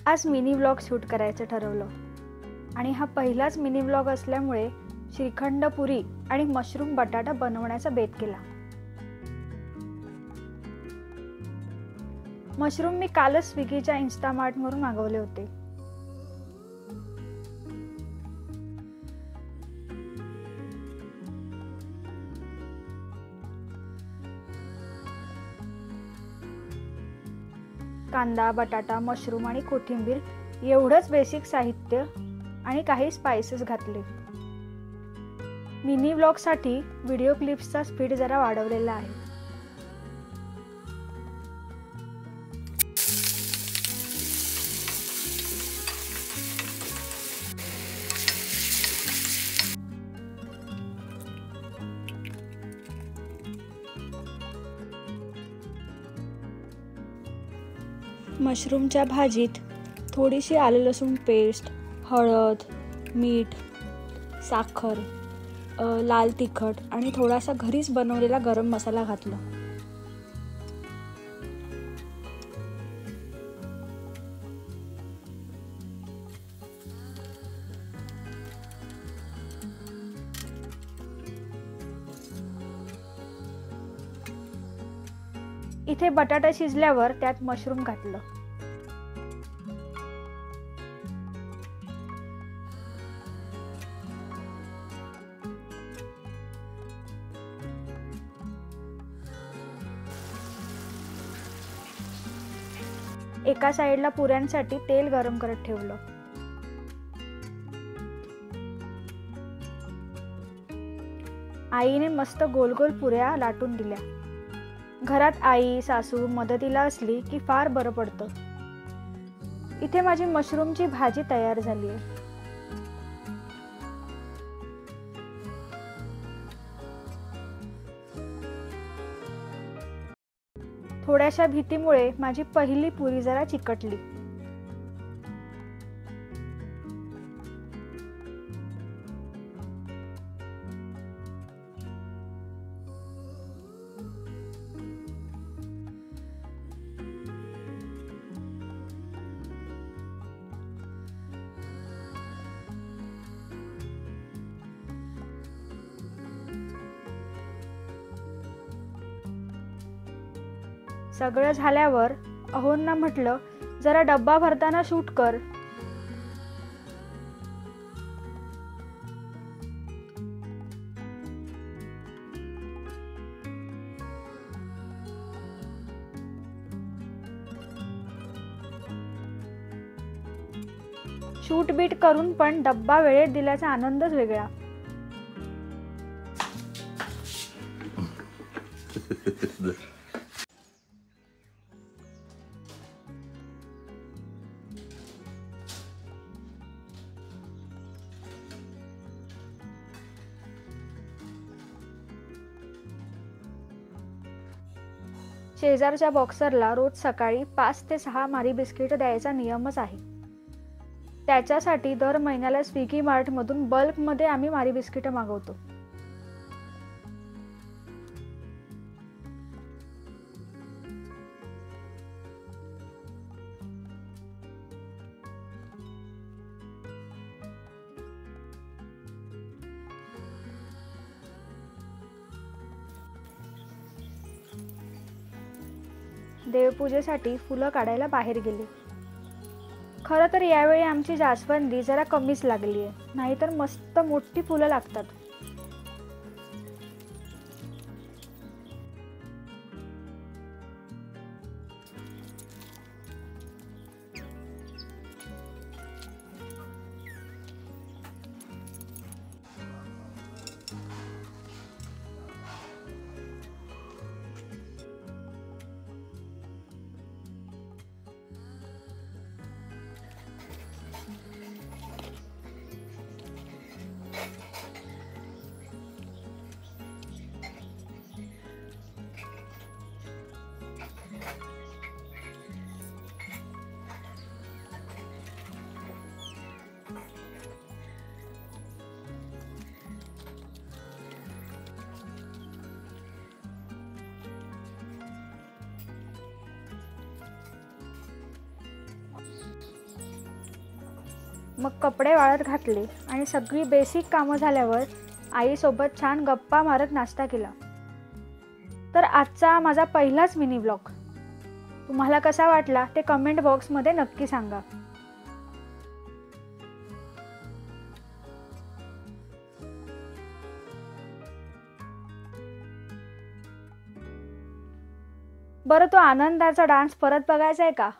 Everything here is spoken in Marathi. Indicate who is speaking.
Speaker 1: आज मिनी व्लॉग शूट करायचं ठरवलं आणि हा पहिलाच मिनी व्लॉग असल्यामुळे श्रीखंड पुरी आणि मशरूम बटाटा बनवण्याचा बेत केला। मशरूम मी कालच स्विगीच्या इन्स्टामार्टवरून मागवले होते। कांदा, बटाटा, मशरूम आणि कोथिंबीर एवढंच बेसिक साहित्य आणि काही स्पाइसेस घातले। मिनी व्लॉगसाठी व्हिडिओ क्लिप्सचा स्पीड जरा वाढवलेला आहे। मशरूमच्या भाजीत थोडीशी आलं लसूण पेस्ट, हळद, मीठ, साखर, लाल तिखट आणि थोडासा घरीच बनवलेला गरम मसाला घातला। इथे बटाटा शिजल्यावर त्यात मशरूम घातलं। एका साइडला पुऱ्यांसाठी तेल गरम करत ठेवलं। आईने मस्त गोल गोल पुऱ्या लाटून दिल्या। घरात आई सासू मदतीला असली की फार बरं पडतं। इथे माझी मशरूमची भाजी तयार झाली आहे। थोड्याशा भीतीमुळे माझी पहिली पुरी जरा चिकटली। सगळं झाल्यावर अहोंना म्हटलं, जरा डब्बा भरताना शूट कर। शूट बीट करून पण डब्बा वेळेत दिल्याचा आनंदच वेगळा। शेजारच्या बॉक्सरला रोज सकाळी 5 ते 6 मारी बिस्किट द्यायचा नियमच आहे। त्याच्यासाठी दर महिन्याला स्विगी मार्टमधून बल्कमध्ये आम्ही मारी बिस्किट मागवतो। देवपूजेसाठी फुलं काढायला बाहेर गेले। खरं तर यावेळी आमची जास्वंदी जरा कमीच लागली आहे, नाहीतर मस्त मोठी फुलं लागतात। मग कपडे वाळत घातले आणि सगळी बेसिक कामं झाल्यावर आईसोबत छान गप्पा मारत नाश्ता केला. तर आजचा माझा पहिलाच मिनी व्लॉग तुम्हाला कसा वाटला ते कमेंट बॉक्समध्ये नक्की सांगा. बरं, तो आनंदाचा डान्स परत बघायचा आहे का?